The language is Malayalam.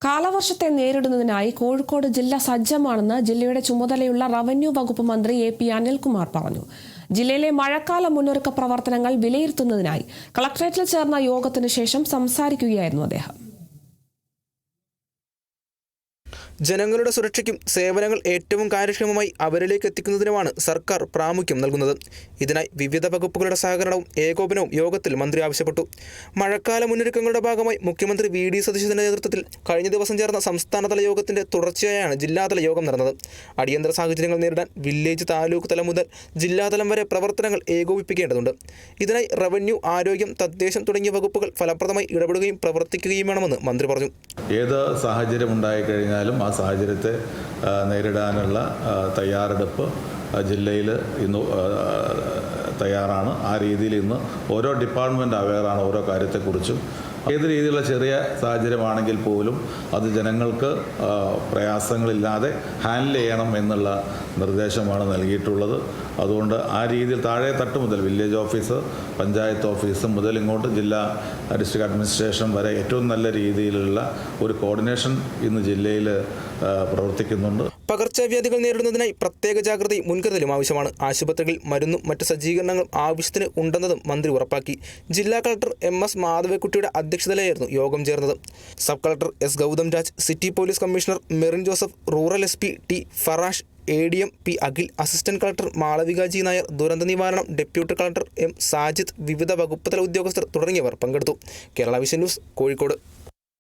കാലവർഷത്തെ നേരിടുന്നതിനായി കോഴിക്കോട് ജില്ല സജ്ജമാണെന്ന് ജില്ലയുടെ ചുമതലയുള്ള റവന്യൂ വകുപ്പ് മന്ത്രി എ പി അനിൽകുമാർ പറഞ്ഞു. ജില്ലയിലെ മഴക്കാല മുന്നൊരുക്ക പ്രവർത്തനങ്ങൾ വിലയിരുത്തുന്നതിനായി കളക്ടറേറ്റിൽ ചേർന്ന യോഗത്തിനു ശേഷം സംസാരിക്കുകയായിരുന്നു അദ്ദേഹം. ജനങ്ങളുടെ സുരക്ഷയ്ക്കും സേവനങ്ങൾ ഏറ്റവും കാര്യക്ഷമമായി അവരിലേക്ക് എത്തിക്കുന്നതിനുമാണ് സർക്കാർ പ്രാമുഖ്യം നൽകുന്നത്. ഇതിനായി വിവിധ വകുപ്പുകളുടെ സഹകരണവും ഏകോപനവും യോഗത്തിൽ മന്ത്രി ആവശ്യപ്പെട്ടു. മഴക്കാല മുന്നൊരുക്കങ്ങളുടെ ഭാഗമായി മുഖ്യമന്ത്രി വി.ഡി. സതീശന്റെ നേതൃത്വത്തിൽ കഴിഞ്ഞ ദിവസം ചേർന്ന സംസ്ഥാനതല യോഗത്തിന്റെ തുടർച്ചയായാണ് ജില്ലാതല യോഗം നടന്നത്. അടിയന്തര സാഹചര്യങ്ങൾ നേരിടാൻ വില്ലേജ്, താലൂക്ക് തലം മുതൽ ജില്ലാതലം വരെ പ്രവർത്തനങ്ങൾ ഏകോപിപ്പിക്കേണ്ടതുണ്ട്. ഇതിനായി റവന്യൂ, ആരോഗ്യം, തദ്ദേശം തുടങ്ങിയ വകുപ്പുകൾ ഫലപ്രദമായി ഇടപെടുകയും പ്രവർത്തിക്കുകയും വേണമെന്ന് മന്ത്രി പറഞ്ഞു. ഏത് സാഹചര്യം ഉണ്ടായിക്കഴിഞ്ഞാലും ആ സാഹചര്യത്തെ നേരിടാനുള്ള തയ്യാറെടുപ്പ് ജില്ലയിൽ ഇന്ന് തയ്യാറാണ്. ആ രീതിയിൽ ഇന്ന് ഓരോ ഡിപ്പാർട്ട്മെൻറ്റ് അവെയറാണ് ഓരോ കാര്യത്തെക്കുറിച്ചും. ഏത് രീതിയിലുള്ള ചെറിയ സാഹചര്യമാണെങ്കിൽ പോലും അത് ജനങ്ങൾക്ക് പ്രയാസങ്ങളില്ലാതെ ഹാൻഡിൽ ചെയ്യണം എന്നുള്ള നിർദ്ദേശമാണ് നൽകിയിട്ടുള്ളത്. അതുകൊണ്ട് ആ രീതിയിൽ താഴെ തട്ട് മുതൽ വില്ലേജ് ഓഫീസ്, പഞ്ചായത്ത് ഓഫീസ് മുതൽ ഇങ്ങോട്ട് ജില്ലാ ഡിസ്ട്രിക്ട് അഡ്മിനിസ്ട്രേഷൻ വരെ ഏറ്റവും നല്ല രീതിയിലുള്ള ഒരു കോർഡിനേഷൻ ഇന്ന് ജില്ലയിൽ പ്രവർത്തിക്കുന്നുണ്ട്. പകർച്ചവ്യാധികൾ നേരിടുന്നതിനായി പ്രത്യേക ജാഗ്രതയും മുൻകരുതലും ആവശ്യമാണ്. ആശുപത്രികളിൽ മരുന്നും മറ്റ് സജ്ജീകരണങ്ങളും ആവശ്യത്തിന് ഉണ്ടെന്നതും മന്ത്രി ഉറപ്പാക്കി. ജില്ലാ കളക്ടർ എം.എസ്. മാധവക്കുട്ടിയുടെ അധ്യക്ഷതയിലായിരുന്നു യോഗം ചേർന്നത്. Sub collector S. Gautham Raj, city police commissioner Merin Joseph, rural SP. T. Farash, ADM P. Akhil, assistant collector Malavika G. Nair, ദുരന്ത നിവാരണം ഡെപ്യൂട്ടി കളക്ടർ എം. സാജിദ്, വിവിധ വകുപ്പ് തല ഉദ്യോഗസ്ഥർ തുടങ്ങിയവർ പങ്കെടുത്തു. Kerala vision news, Kozhikode.